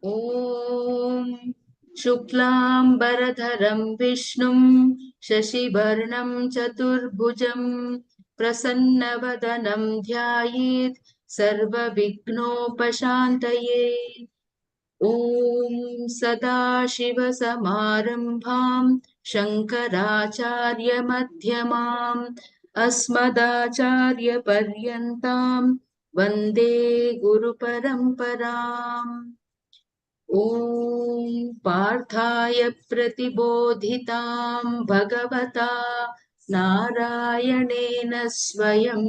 Om Shuklambaradharam Vishnum Shashivarnam Chaturbhujam Prasannavadanam Dhyayit Sarva Vignopashantaye. Om Sadashiva Samarambham Shankaracharya Madhyamam Asmadacharya Paryantam Vande Guru Paramparam. Om Parthaya Pratibodhitam Bhagavata Narayanena Swayam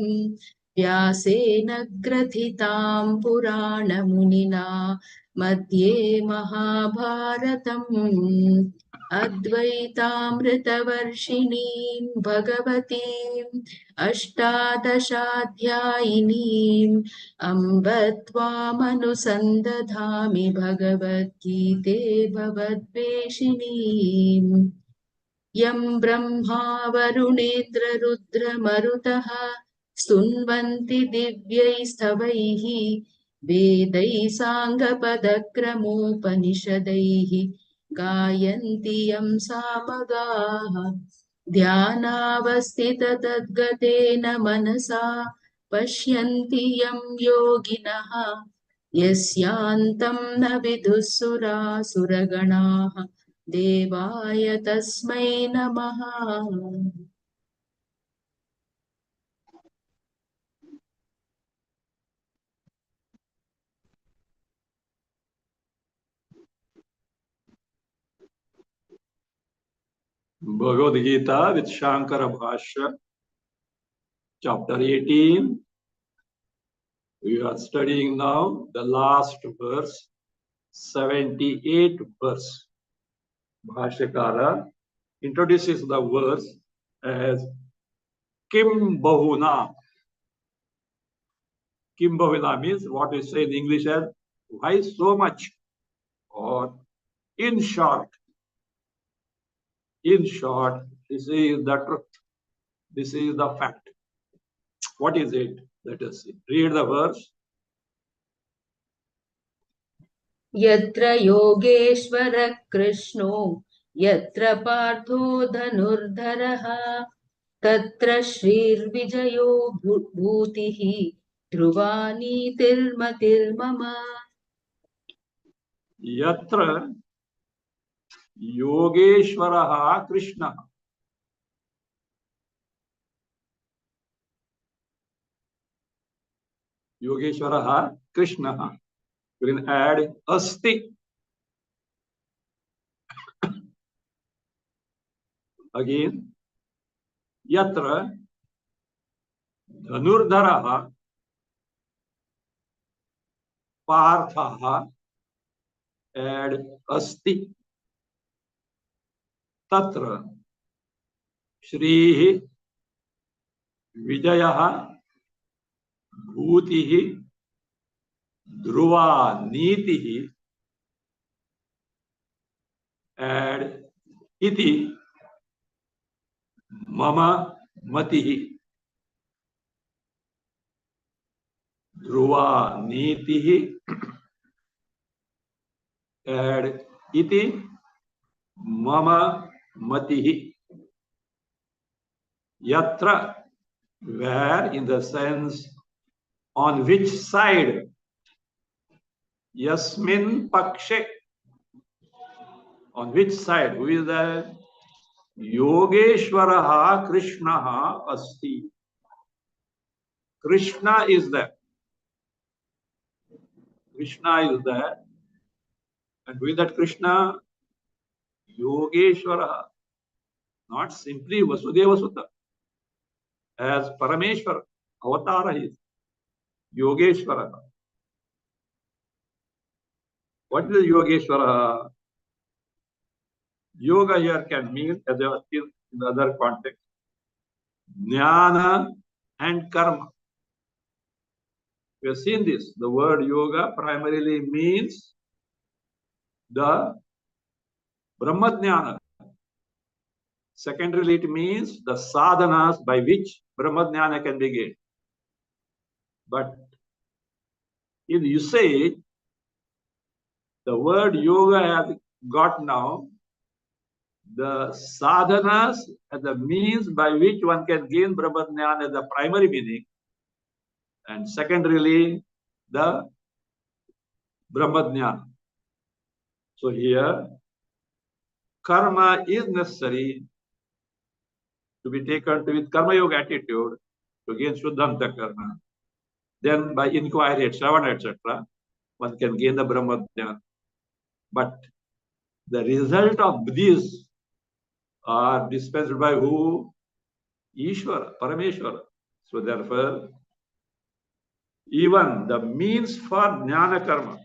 Vyasena Grathitam Purana Munina Madhye Mahabharatam Advaitamritavarshiniim Bhagavatim Ashtadashaധ്യായിനീം अम्ब त्वामनुसन्दधामि भगवद्गीते भवद्वेषिणीम् यं ब्रह्मा वरुणेन्द्ररुद्रमरुतः स्तुन्वन्ति दिव्यैस्तवैः वेदैः साङ्गपदक्रमोपनिषदैः गायन्ति यं सामगाः ध्यानावस्थिततद्गतेन मनसा पश्यन्ति यं योगिनः यस्यान्तं न विदुःसुरासुरगणाः देवाय तस्मै नमः. Bhagavad Gita with Shankara Bhasya, chapter 18. We are studying now the last verse, 78th verse. Bhashyakara introduces the verse as Kim Bahuna. Kim Bahuna means what we say in English as why so much, or in short. In short, this is the truth. This is the fact. What is it? Let us see. Read the verse. यत्र योगेश्वर कृष्णो यत्र पार्थो धनुर्धरः तत्र श्रीर्विजयो भूतिः ध्रुवा नीतिर्मतिर्मम. यत्र योगेश्वरः कृष्णः. योगेश्वरः कृष्णः. We can add asti. Again, yatra dhanurdharah parthah, add asti. Tatra shrihi vijayah bhutihi dhruva nitihi, add iti mama matihi. Dhruva nitihi, add iti mama matihi. Yatra, where, in the sense on which side. Yasmin pakshe, on which side. Who is that? Yogeshwaraha Krishnaha asti. Krishna is there. Krishna is there. And who is that Krishna? Yogeshwaraha. Not simply Vasudeva Sutta. As Parameshwar, Avatara is. Yogeshwara. What is Yogeshwara? Yoga here can mean, as I was in other context, jnana and karma. We have seen this. The word yoga primarily means the Brahmajnana. Secondarily, it means the sadhanas by which Brahmajnana can be gained. But in usage, the word yoga has got now the sadhanas as the means by which one can gain Brahmajnana as the primary meaning, and secondarily, the Brahmajnana. So here, karma is necessary to be taken with karma yoga attitude to gain Shuddhanta karma. Then by inquiry at Shravana, etc., one can gain the Brahmajnana. But the result of these are dispensed by who? Ishvara, Parameshwara. So therefore, even the means for jnana karma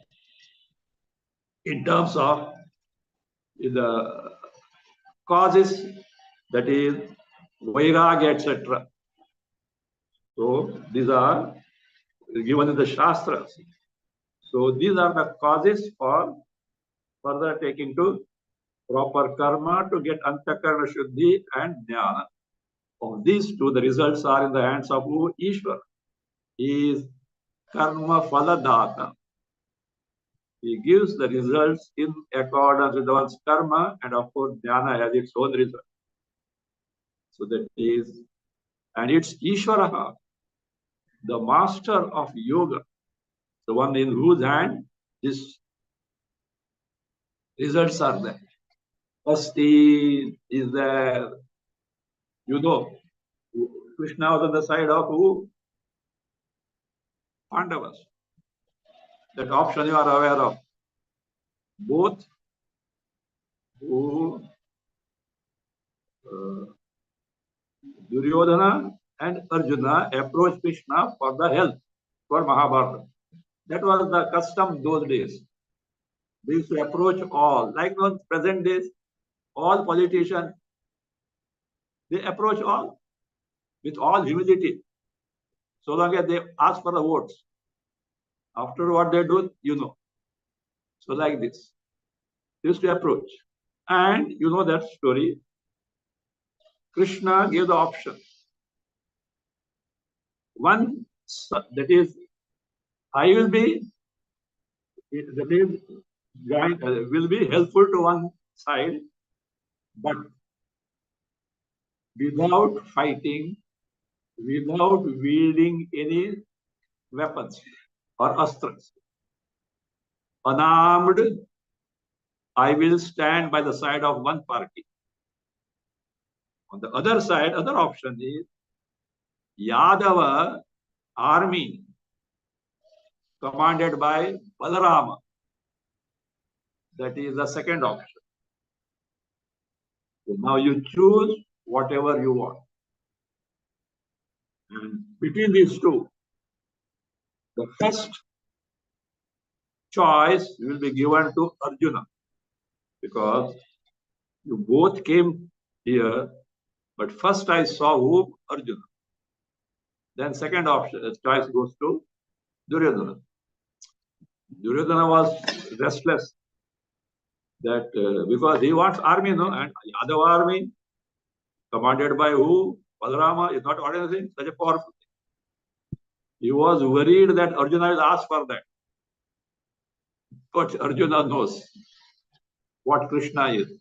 in terms of the causes, that is vairagya, etc. So these are given in the Shastras. So these are the causes for further taking to proper karma to get antakarna shuddhi and jnana. Of these two, the results are in the hands of who? Ishvara. He is karma phaladata. He gives the results in accordance with one's karma, and of course, jnana has its own result. So that is, and it's Ishvara, the master of yoga, the one in whose hand these results are there. Asti is there. You know, Krishna was on the side of who? Pandavas. That option you are aware of. Both who Duryodhana and Arjuna approached Krishna for the help for Mahabharata. That was the custom those days. They used to approach all, like in present days, all politicians, they approach all with all humility, so long as they ask for the votes. After what they do, you know. So like this, they used to approach. And you know that story. Krishna gave the option. One, that is, I will be, that is, will be helpful to one side, but without fighting, without wielding any weapons or astras. Unarmed, I will stand by the side of one party. On the other side, other option is Yadava army commanded by Balarama. That is the second option. So now you choose whatever you want. And between these two, the first choice will be given to Arjuna, because you both came here, but first I saw who? Arjuna. Then second option, choice goes to Duryodhana. Duryodhana was restless, that because he wants army, no, and Yadav army commanded by who? Balarama is not ordinary thing, such a powerful thing. He was worried that Arjuna will ask for that. But Arjuna knows what Krishna is. He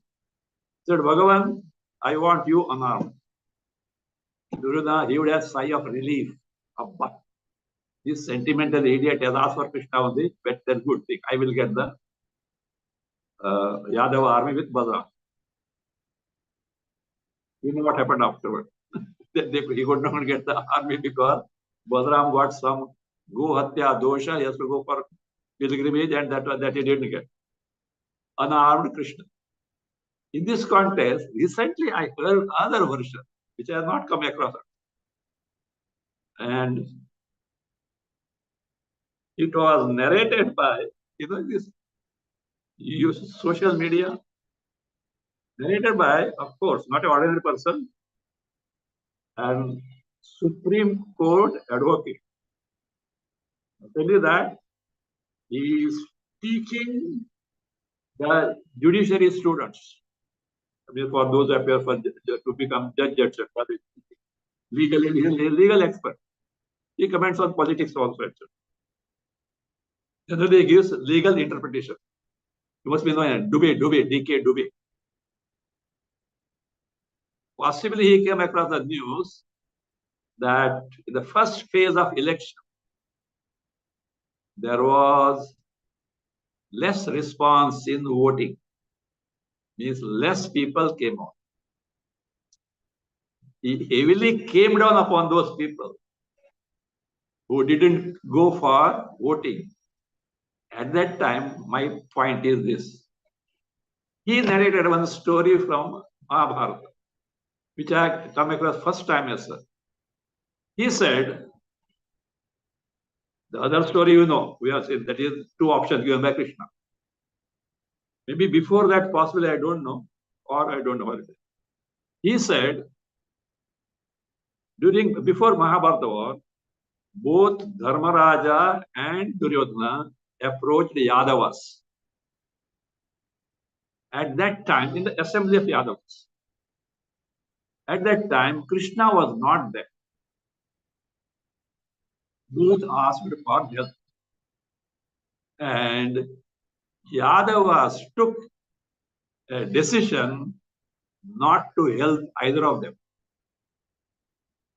said, Bhagavan, I want you unarmed. Duryodhana, he would have a sigh of relief. Abba, this sentimental idiot has asked for Krishna only, but that's good thing. I will get the Yadava army with Balaram. You know what happened afterward. He could not get the army because Balaram got some go hatya dosha. He has to go for pilgrimage, and that he didn't get. Unarmed Krishna. In this context, recently I heard another version which I have not come across. And It was narrated by, this you use social media, narrated by, of course, not an ordinary person, and Supreme Court advocate. I tell you that he is teaching the judiciary students. I mean, for those who appear to become judge, etc. Legal expert. He comments on politics also, etc. Generally, he gives legal interpretation. You must be knowing Dubey, D.K. Dubey. Possibly he came across the news that in the first phase of election, there was less response in voting. Means less people came out. He heavily came down upon those people who didn't go for voting. At that time, my point is this. He narrated one story from Mahabharata, which I come across first time as well. He said, the other story we have seen, that is two options given by Krishna. Maybe before that, possibly I don't know, or I don't know what it is. He said, before Mahabharata war, both Dharmaraja and Duryodhana approached Yadavas. At that time, in the assembly of Yadavas, at that time, Krishna was not there. Both asked for help. And Yadavas took a decision not to help either of them.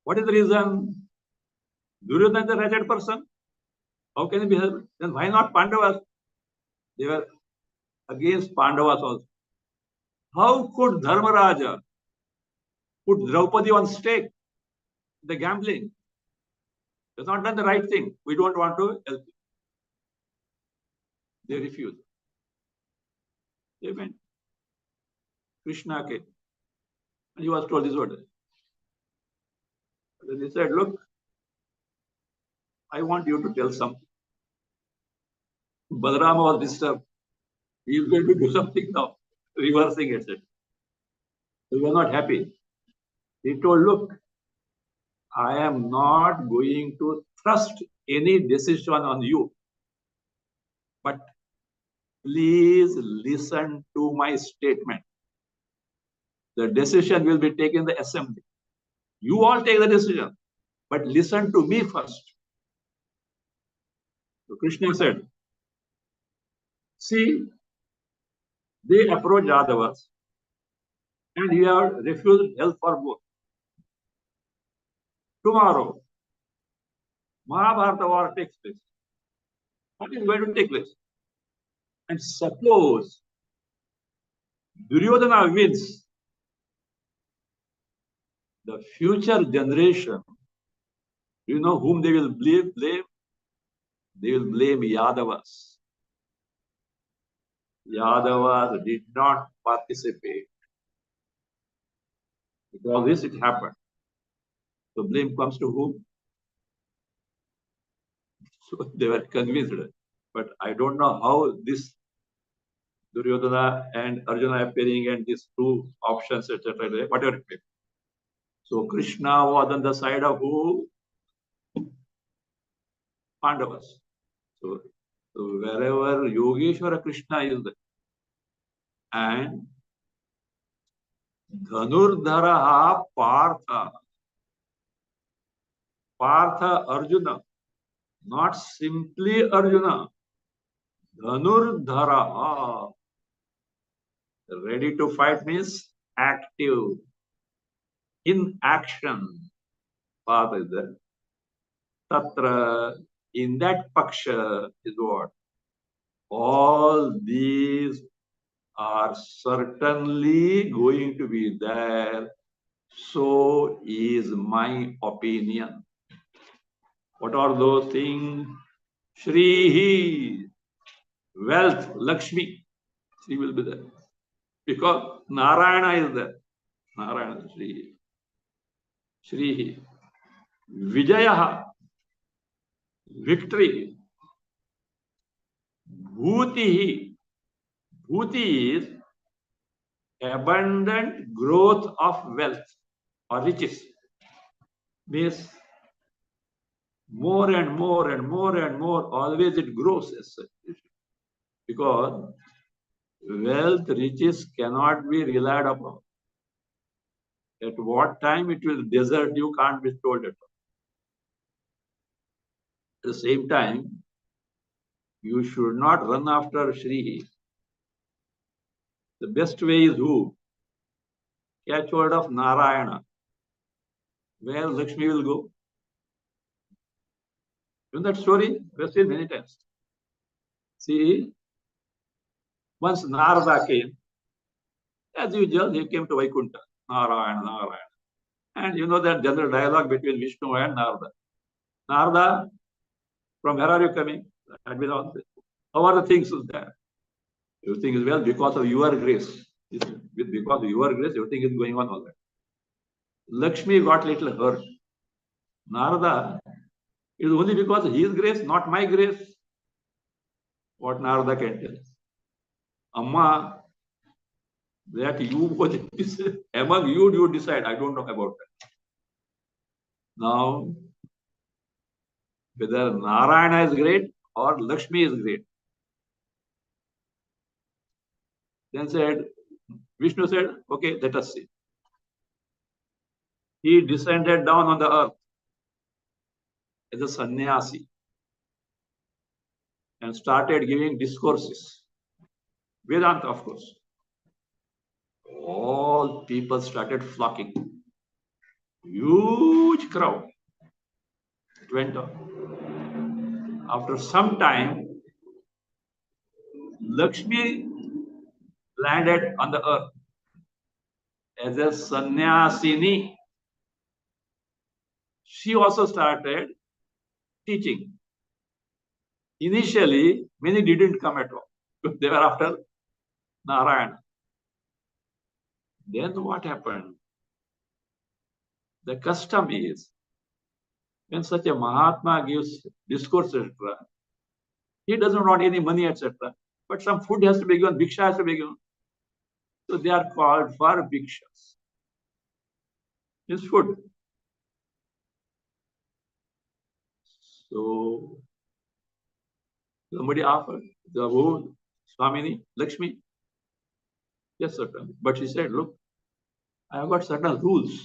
What is the reason? Duryodhana is a wretched person. How can he be helped? Then why not Pandavas? They were against Pandavas also. How could Dharmaraja put Draupadi on stake? The gambling. He has not done the right thing. We don't want to help him. They refused. They went. Krishna came. And he was told this word. Then he said, look, I want you to tell something. Balarama was disturbed. He is going to do something now, reversing it. He was not happy. He told, look, I am not going to thrust any decision on you. But please listen to my statement. The decision will be taken in the assembly. You all take the decision, but listen to me first. So Krishna said, see, they approached Yadavas and you have refused help for both. Tomorrow, Mahabharata war takes place. What is going to take place? And suppose Duryodhana wins, the future generation, you know whom they will blame? They will blame Yadavas. Yadavas did not participate. Because this it happened. The blame comes to whom? So they were convinced. But I don't know how this Duryodhana and Arjuna appearing and these two options, etc. Whatever it may be. So Krishna was on the side of who? Pandavas. So wherever Yogeshwara Krishna is there, and Dhanurdharaha Partha Arjuna, not simply Arjuna, Dhanurdharaha, ready to fight means active, in action. Partha is there. Tatra, in that paksha is what? All these are certainly going to be there. So is my opinion. What are those things? Shrihi, wealth, Lakshmi. She will be there. Because Narayana is there. Narayana, Shrihi. Shrihi. Vijayaha, victory. Bhuti. Bhuti is abundant growth of wealth or riches. Means more and more and more and more, always it grows as such. Because wealth, riches cannot be relied upon. At what time it will desert you can't be told at all. At the same time, you should not run after Shri. The best way is who? Catch hold of Narayana. Where Lakshmi will go? You know that story? We've seen many times. See, once Narada came, as usual, he came to Vaikuntha. Narayana, Narayana. And you know that general dialogue between Vishnu and Narada. Narada, from where are you coming? Had been on. How are the things there? Everything is well because of your grace. Because of your grace, everything is going on all right. Lakshmi got little hurt. Narada, it is only because of his grace, not my grace. What Narada can tell. Amma, that you among you decide. I don't know about that. Now, whether Narayana is great or Lakshmi is great. Then said, Vishnu said, okay, let us see. He descended down on the earth as a sannyasi and started giving discourses. Vedanta, of course. All people started flocking. Huge crowd. It went on. After some time, Lakshmi landed on the earth as a sannyasini. She also started teaching. Initially, many didn't come at all. They were after Narayana. Then what happened? The custom is, when such a Mahatma gives discourse, etc., he doesn't want any money, etc., but some food has to be given, bhiksha has to be given. So they are called for bhikshas. It's food. So somebody offered, the who, Swamini, Lakshmi. Yes, certainly. But she said, look, I have got certain rules.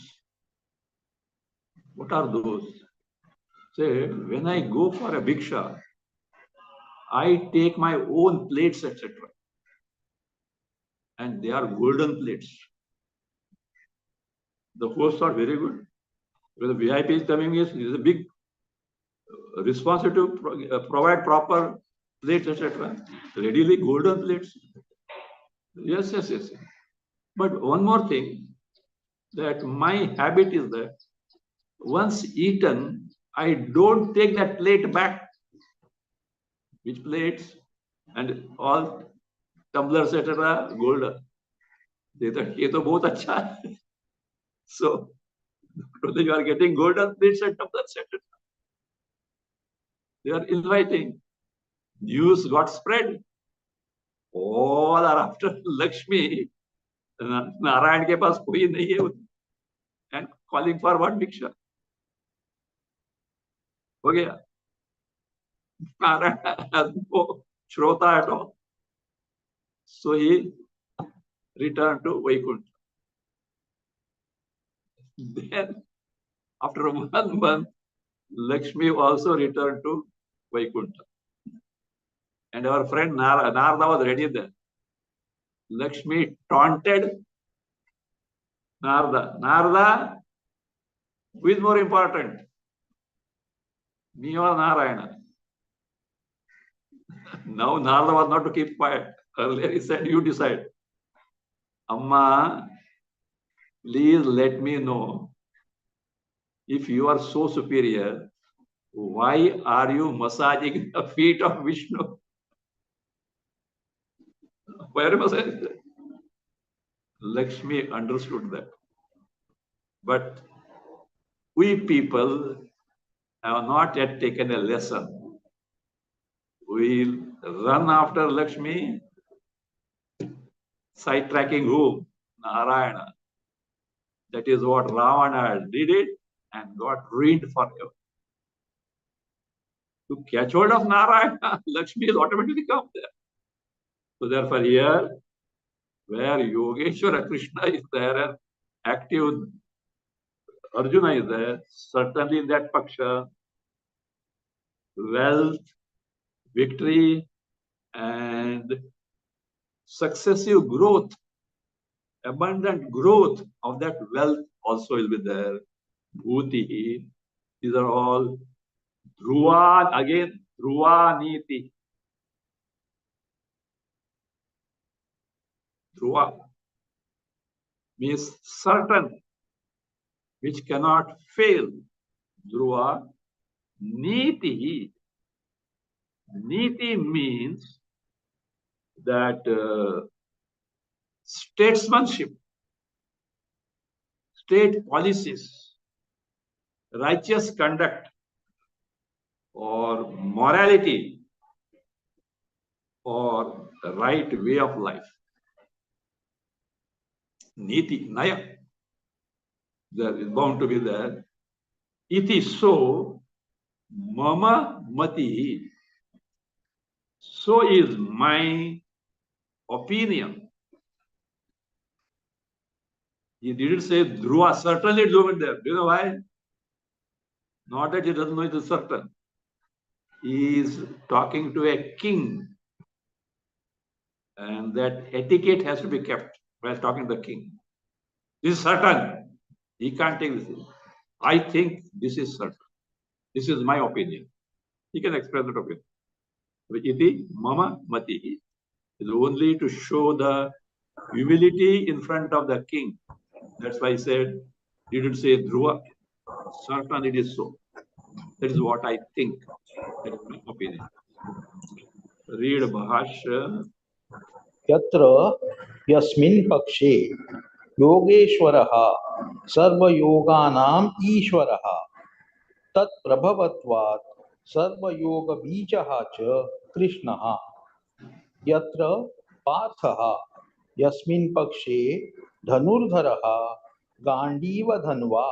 What are those? Say, when I go for a bhiksha, I take my own plates, etc. And they are golden plates. The hosts are very good. When the VIP is coming, is a big responsibility to provide proper plates, etc. Readily golden plates. Yes. But one more thing, that my habit is that once eaten, I don't take that plate back. Which plates? And all tumblers, etc. golden. ये तो बहुत अच्छा है. So you are getting golden plates and tumblers, etc. They are inviting. News got spread. All are after Lakshmi. Narayan के पास कोई नहीं है. And calling for what bhiksha? हो गया. Narayan has no shrota at all. So he returned to Vaikuntha. Then, after 1 month, Lakshmi also returned to Vaikuntha. And our friend Narada was ready there. Lakshmi taunted Narada. Narada, who is more important? Me or Narayana? Now Narada was not to keep quiet. Earlier he said, you decide. Amma, please let me know, if you are so superior, why are you massaging the feet of Vishnu? Why are you massaging? Lakshmi understood that. But we people have not yet taken a lesson. We run after Lakshmi, sidetracking who? Narayana. That is what Ravana did it and got ruined forever. To catch hold of Narayana, Lakshmi is automatically come there. So therefore here, where Yogeshwara Krishna is there and active Arjuna is there, certainly in that paksha, wealth, victory, and successive growth, abundant growth of that wealth also will be there. Bhuti, these are all Dhruva, again, Dhruva Niti. Dhruva means certain, which cannot fail. Dhruva Niti. Niti means that statesmanship, state policies, righteous conduct, or morality, or the right way of life. Niti, Naya, there is bound to be there. Iti so, mama mati. So is my opinion. He didn't say Dhruva, certainly it's over there. Do you know why? Not that he doesn't know it is certain. He is talking to a king. And that etiquette has to be kept while talking to the king. This is certain. He can't take this. I think this is certain. This is my opinion. He can express that opinion. Iti mama mati is only to show the humility in front of the king. That's why he said, he didn't say Dhruva. Certain it is so. That is what I think. That is my opinion. Read Bhasya. यत्र यस्मिन् पक्षे योगेश्वरः सर्वयोगानाम् ईश्वरः तत्प्रभवत्वात् सर्वयोगबीजः च कृष्णः यत्र पार्थः यस्मिन् पक्षे धनुर्धरः गाण्डीवधन्वा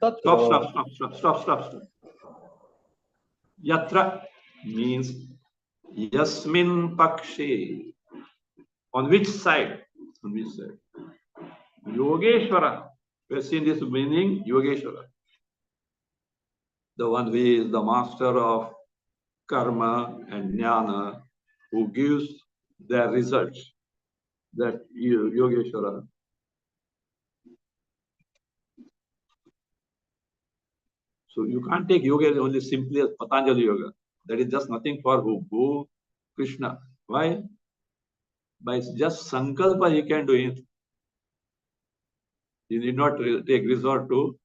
तत्र Stop. Yatra means Yasmin Pakshe. On which side? On which side? Yogeshwara. We have seen this meaning, Yogeshwara. The one who is the master of karma and jnana, who gives their results. That Yogeshwara. So you can't take yoga only simply as Patanjali yoga. That is just nothing for who? Krishna. Why? By just sankalpa he can do it. He did not take resort to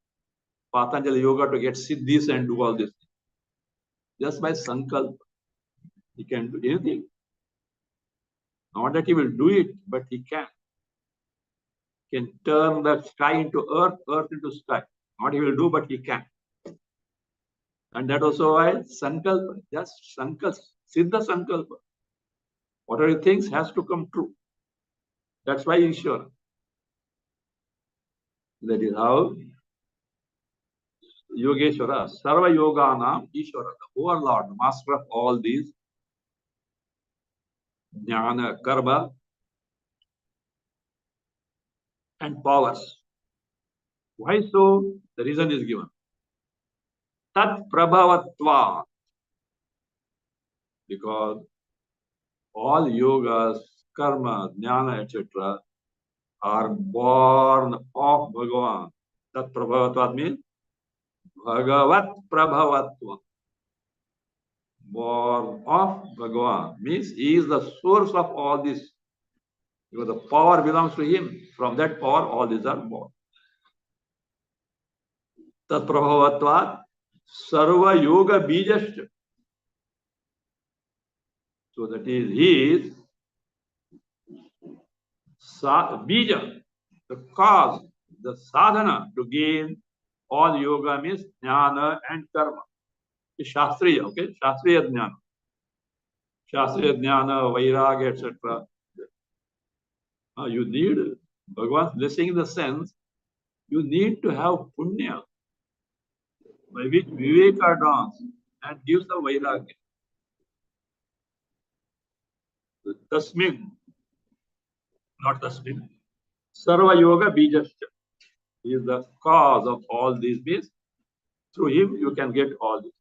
Patanjali yoga to get siddhis and do all this. Just by sankalpa, he can do anything. Not that he will do it, but he can. He can turn the sky into earth, earth into sky. Not he will do, but he can. And that also why sankalpa, just sankalpa, siddha sankalpa. Whatever he thinks has to come true. That's why he's sure. That is how Yogeshwara, Sarva Yoganam Ishwara, the overlord, the master of all these jnana, karma, and powers. Why so? The reason is given. Tat prabhavatva. Because all yogas, karma, jnana, etc. are born of Bhagavan. Tat prabhavatva means Bhagavat prabhavatva. Born of Bhagavan means he is the source of all this. Because the power belongs to him. From that power, all these are born. Tat prabhavatvat sarva yoga bijashcha. So that is his bija, the cause, the sadhana to gain all yoga means jnana and karma. It's Shastriya, okay? Shastriya jnana. Shastriya Jnana, Vairagya, etc. You need Bhagavan's blessing in the sense you need to have punya, by which Viveka dawns and gives the Vairagya. Tasmin, not Tasmin, Sarva Yoga Bijasya. He is the cause of all these means. Through him, you can get all this.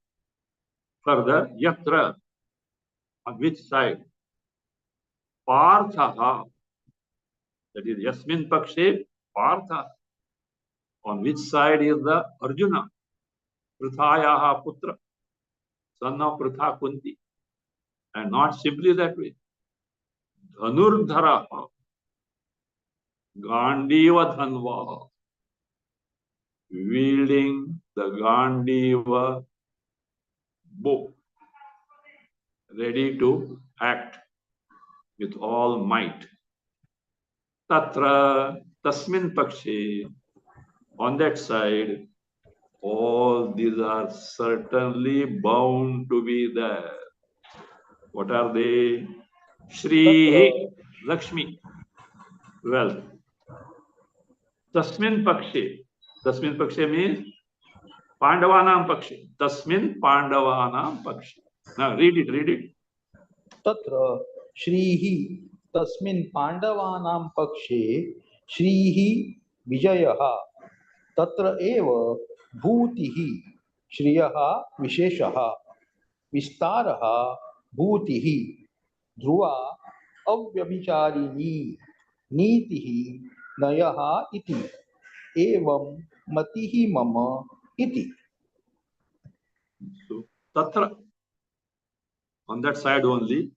Further, Yatra, on which side? Partha, that is Yasmin Pakshe, Partha. On which side is the Arjuna, Prithayaha Putra, son of Pritha Kunti. And not simply that way. Dhanurdhara, Gandiva Dhanva, wielding the Gandiva bow, ready to act with all might. Tatra, Tasmin Pakshe, on that side, all these are certainly bound to be there. What are they? Shri, Lakshmi, wealth. Tasmin Pakshe means Pandavanam Pakshe. Tasmin Pandavanam Pakshe. Now read it. तत्र श्रीः तस्मिन् पाण्डवानां पक्षे श्रीः विजयः तत्र एव भूतिः श्रियः विशेषः विस्तारः भूतिः ध्रुवा अव्यभिचारिणी नीतिः नयः इति एवं मतिः मम इति. So, Tatra, on that side only,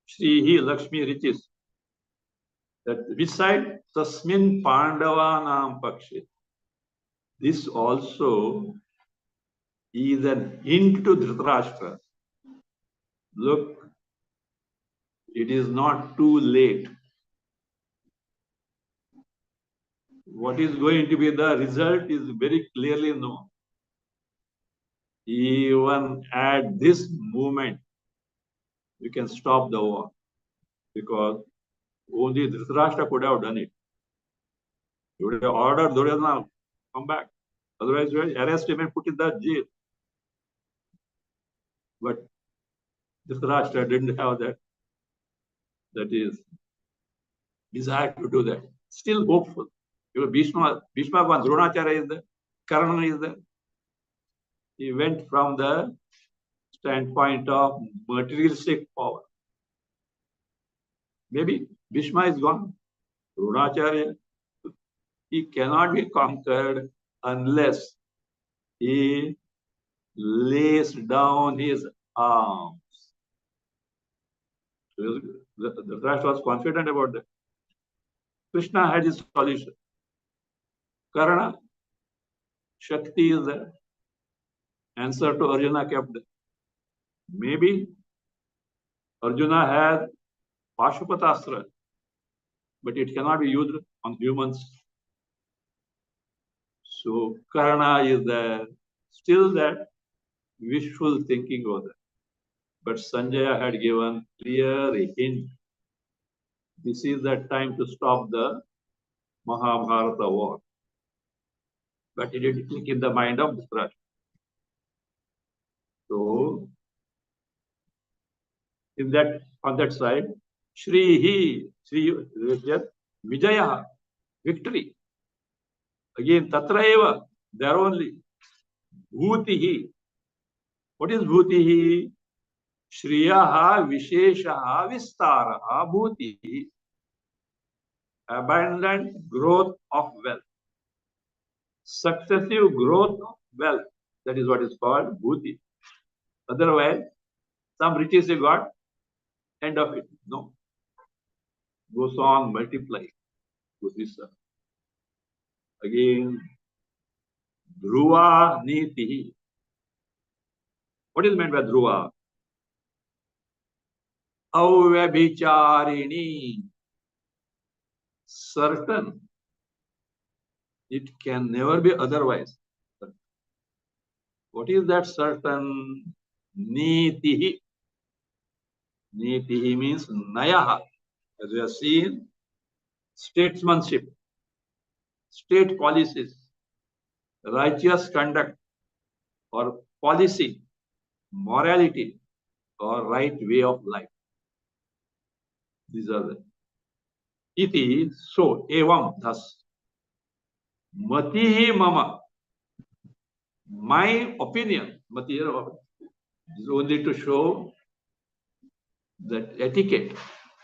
Shri Lakshmi riches. That which side? Tasmin Pandavanam Pakshe. This also is an hint to Dhritarashtra. Look, it is not too late. What is going to be the result is very clearly known. Even at this moment, you can stop the war because only Dhritarashtra could have done it. He would have ordered Duryodhana, come back. Otherwise, you will arrest him and put in the jail. But Dhritarashtra didn't have that is desire to do that. Still hopeful. Bhishma one, Dronacharya is there, Karna is there. He went from the standpoint of materialistic power. Maybe Bhishma is gone. Dronacharya, he cannot be conquered unless he lays down his arms. So the Rashtra was confident about that. Krishna had his solution. Karna, Shakti is there. Answer to Arjuna kept there. Maybe Arjuna had Pashupatastra, but it cannot be used on humans. So Karna is there. Still that wishful thinking over there. But Sanjaya had given clear hint. This is the time to stop the Mahabharata war. But it didn't click in the mind of Dhritarashtra. So, on that side, Shri Vijaya, victory. Again, Tatra eva, there only. Bhutihi. What is Bhutihi? Shriyaha Visheshaha Vistaraha Bhutihi. Abundant growth of wealth. Successive growth of wealth. That is what is called Bhuti. Otherwise, some riches you got, end of it. No. Goes on multiply. Again, Dhruva Niti. What is meant by Dhruva? Avyabhicharini. Certain. It can never be otherwise. What is that certain? Niti. Nitihi means nayaha. As we have seen, statesmanship, state policies, righteous conduct or policy, morality or right way of life. These are the iti, so, evam, thus. Matihi mama, my opinion, mati is only to show that etiquette,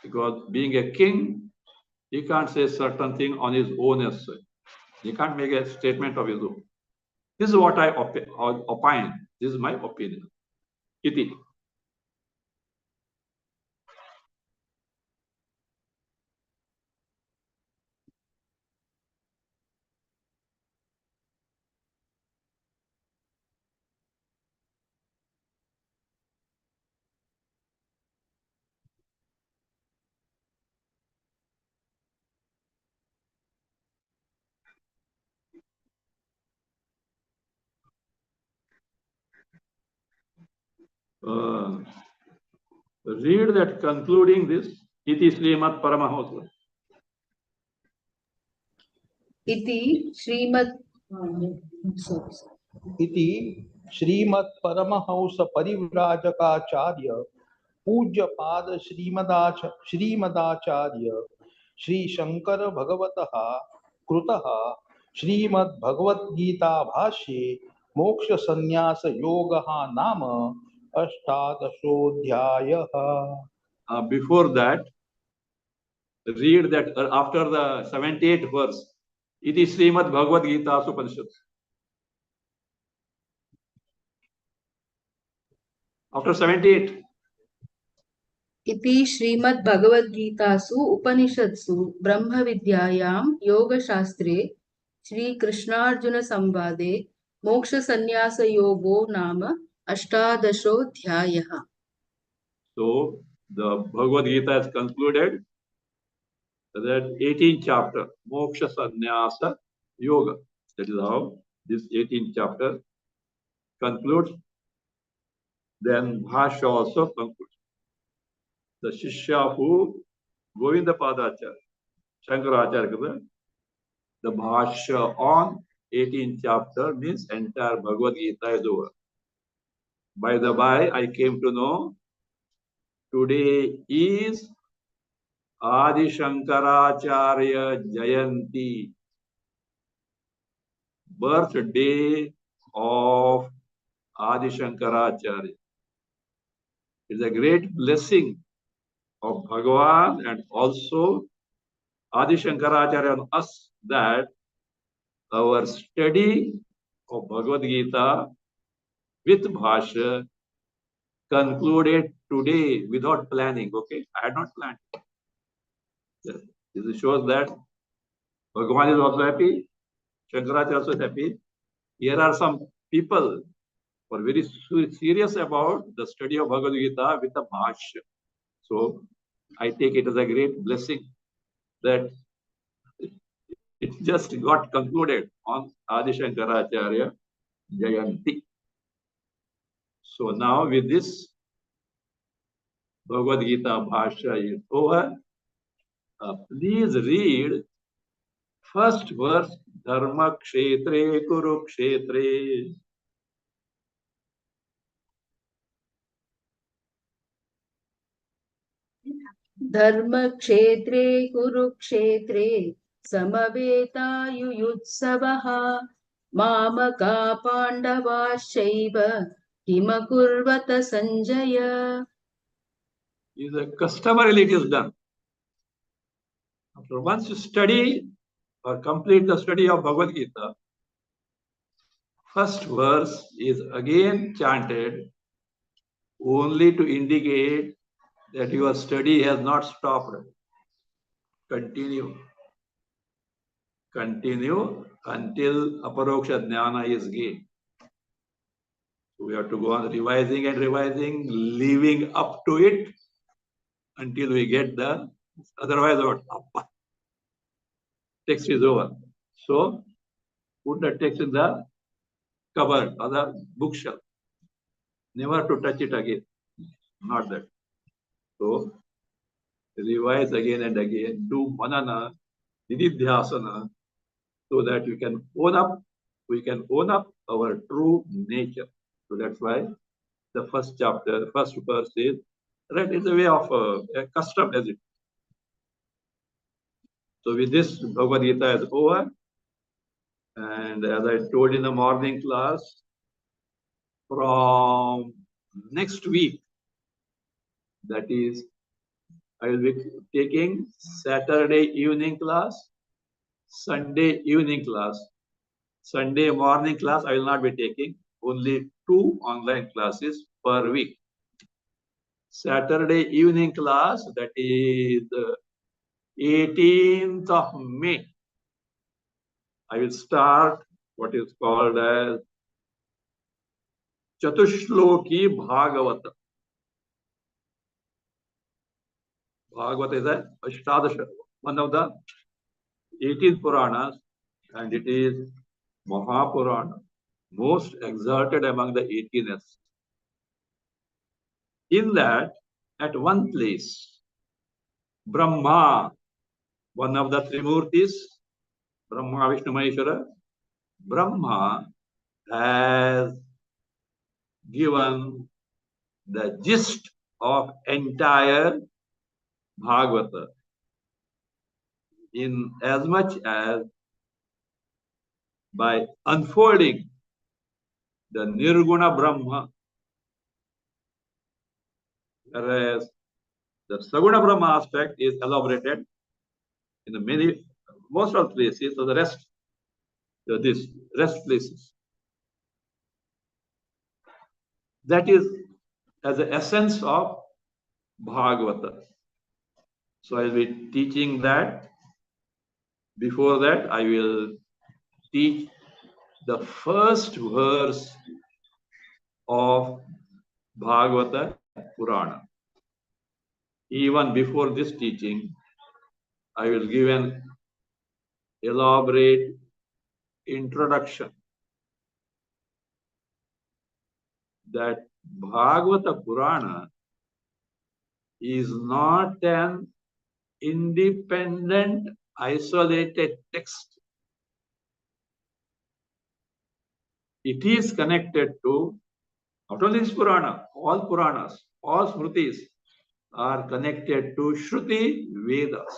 because being a king, he can't say certain thing on his own as such. He can't make a statement of his own. This is what I opine. This is my opinion. Iti. Read that concluding this. Iti Srimat Paramahamsa. इति श्रीमद् इति श्रीमत् परमहंस परिव्राजकाचार्य पूज्यपाद श्रीमदाचार्य श्री शंकर भगवतः कृतः श्रीमद् भगवद गीता भाष्ये मोक्ष संन्यास योगः नाम अष्टादशोऽध्यायः. Before that, read that after the 78th verse. Iti Srimad Bhagavad Gita Upanishad. After 78. इति श्रीमद् भगवद गीतासु उपनिषत्सु ब्रह्म विद्यायां योगशास्त्रे श्री कृष्णार्जुन संवादे मोक्ष संन्यास योगो नाम अष्टादशोऽध्यायः. So the Bhagavad Gita is concluded, that 18th chapter, Moksha Sannyasa Yoga. That is how this 18th chapter concludes. Then Bhasya also concludes. The Shishya who Govinda Padacharya, Shankara Acharya, the Bhasya on 18th chapter means entire Bhagavad Gita is over. By the by, I came to know today is Adi Shankaracharya Jayanti, birthday of Adi Shankaracharya. It's a great blessing of Bhagavan and also Adi Shankaracharya on us that our study of Bhagavad Gita with Bhashya concluded today without planning. Okay, I had not planned. This shows that Bhagavan is also happy, Shankaracharya also is happy. Here are some people who are very serious about the study of Bhagavad Gita with the Bhashya. So I take it as a great blessing that it just got concluded on Adi Shankaracharya Jayanti. So now with this, Bhagavad Gita Bhashya is over. Please read first verse, Dharma Kshetre Kurukshetre. धर्म क्षेत्रे कुरुक्षेत्रे समवेतायुयुत्सवः मामका पाण्डवाश्चैव किमकुर्वत Sanjay. Is a customarily it is done. After once you study or complete the study of Bhagavad Gita, first verse is again chanted only to indicate that your study has not stopped. Continue. Continue until Aparoksha Jnana is gained. So we have to go on revising and revising, living up to it until we get the, otherwise what? Text is over. So put the text in the cupboard or the bookshelf. Never to touch it again. Not that. So revise again and again, do manana, nididhyasana, so that we can own up our true nature. So that's why the first chapter, the first verse is right in the way of a custom as it. So with this, Bhagavad Gita is over. And as I told in the morning class, from next week, that is, I will be taking Saturday evening class, Sunday evening class. Sunday morning class, I will not be taking, only 2 online classes per week. Saturday evening class, that is 18th of May, I will start what is called as Chatushloki Bhagavata. Bhagavata is a Ashtadasha, one of the 18 Puranas, and it is Mahapurana, most exalted among the 18s. In that, at one place, Brahma, one of the Trimurtis, Brahma, Vishnu, Maheshwara, Brahma has given the gist of entire Bhagavata in as much as by unfolding the Nirguna Brahma, whereas the Saguna Brahma aspect is elaborated in the most of places, so the rest, this rest places. That is as the essence of Bhagavata. So I will be teaching that. Before that, I will teach the first verse of Bhagavata Purana. Even before this teaching, I will give an elaborate introduction that Bhagavata Purana is not an independent, isolated text. It is connected to not only this Purana, all Puranas, all Smritis are connected to Shruti Vedas.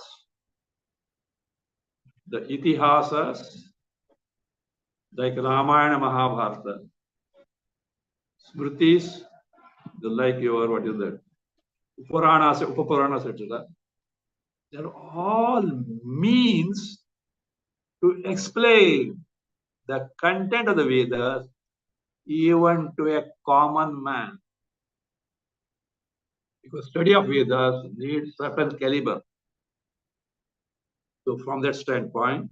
The Itihasas, like Ramayana, Mahabharata, Smritis, like your, what is that? Puranas, Upapuranas, etc. They're all means to explain the content of the Vedas even to a common man. Because study of Vedas needs certain caliber. So from that standpoint,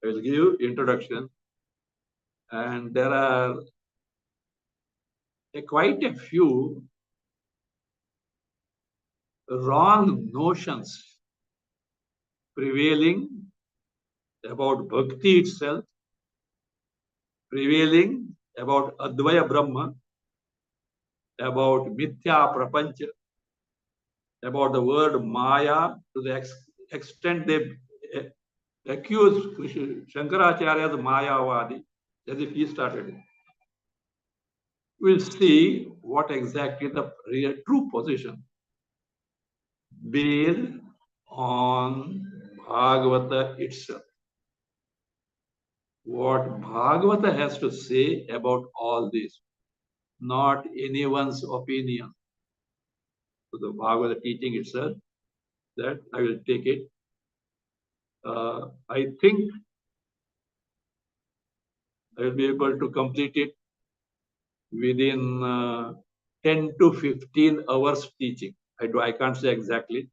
I will give you introduction. And there are quite a few wrong notions prevailing about bhakti itself, prevailing about Advaya Brahma, about Mithya Prapancha, about the word Maya, to the extent they accuse Shankaracharya as Mayavadi, as if he started it. We'll see what exactly the real true position based on Bhagavata itself. What Bhagavata has to say about all this, not anyone's opinion. So the Bhagavata teaching itself, that I will take it. I think I will be able to complete it within 10 to 15 hours teaching. I can't say exactly.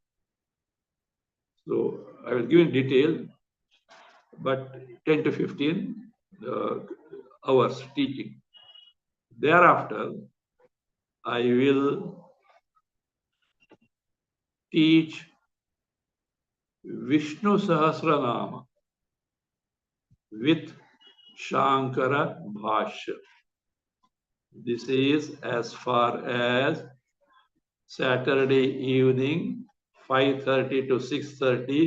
So I will give in detail, but 10 to 15 hours teaching. Thereafter, I will teach Vishnu Sahasranama with Shankara Bhasya. This is as far as Saturday evening, 5:30 to 6:30,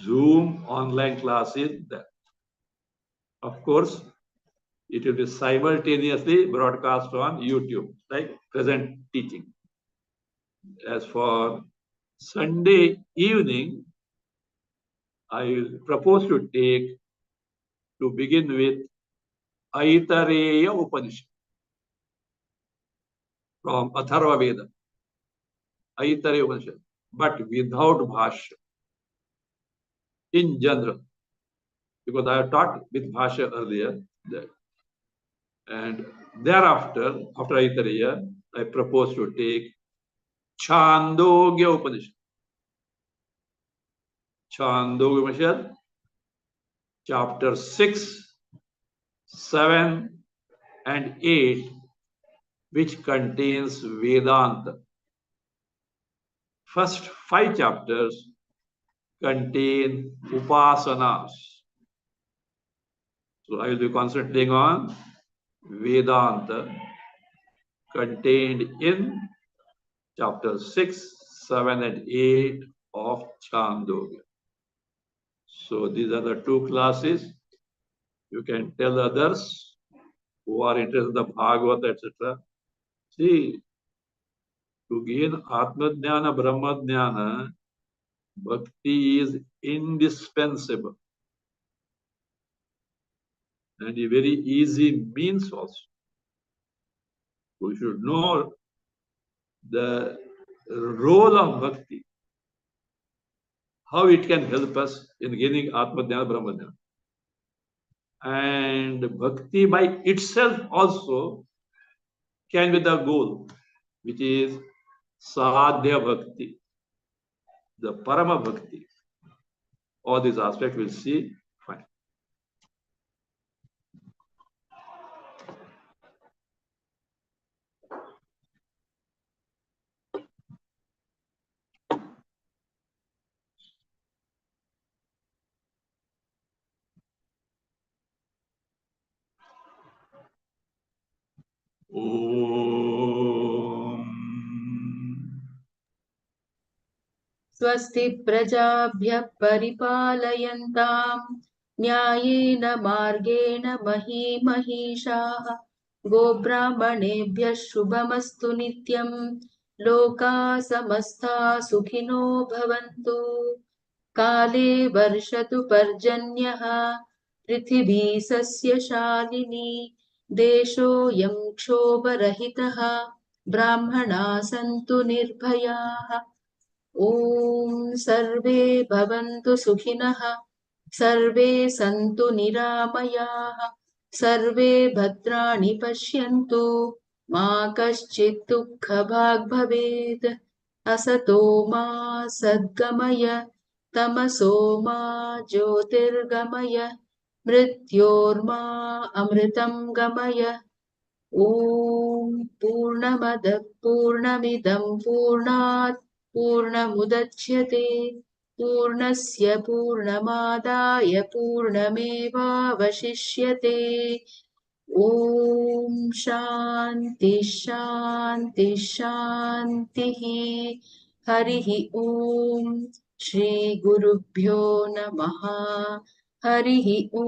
Zoom online class is there. Of course, it will be simultaneously broadcast on YouTube, like present teaching. As for Sunday evening, I propose to take, to begin with, Aitareya Upanishad from Atharva Veda. Aitareya Upanishad, but without Bhasya in general, because I have taught with Bhasya earlier. That. And thereafter, after Aitareya, I propose to take Chandogya Upanishad. Chandogya Upanishad, chapter 6, 7, and 8, which contains Vedanta. First 5 chapters contain Upasanas. So I will be concentrating on Vedanta contained in chapter 6, 7, and 8 of Chandogya. So these are the 2 classes. You can tell others who are interested in the Bhagavad, etc. See, to gain Atma Jnana, Brahma Jnana, bhakti is indispensable and a very easy means also. We should know the role of bhakti, how it can help us in gaining Atma Jnana, Brahma Jnana. And bhakti by itself also can be the goal, which is Sadhya Bhakti, the Parama Bhakti. All these aspects we'll see. Fine. Om. स्वस्ति प्रजाभ्यः परिपालयन्तां न्यायेन मार्गेण महीमहीषाः गोब्राह्मणेभ्यः शुभमस्तु नित्यं लोकाः समस्ताः सुखिनो भवन्तु काले वर्षतु पर्जन्यः पृथिवी सस्यशालिनी देशोऽयं क्षोभरहितः ब्राह्मणाः सन्तु निर्भयाः ॐ सर्वे भवन्तु सुखिनः सर्वे सन्तु निरामयाः सर्वे भद्राणि पश्यन्तु मा कश्चित् दुःखभाग् भवेत् असतो मा सद्गमय तमसो मा ज्योतिर्गमय मृत्योर्मा अमृतं गमय ॐ पूर्णमदः पूर्णमिदं पूर्णात् पूर्णमुदच्यते पूर्णस्य पूर्णमादाय पूर्णमेवावशिष्यते ॐ शान्ति शान्ति शान्तिः हरिः ॐ श्रीगुरुभ्यो नमः हरिः ॐ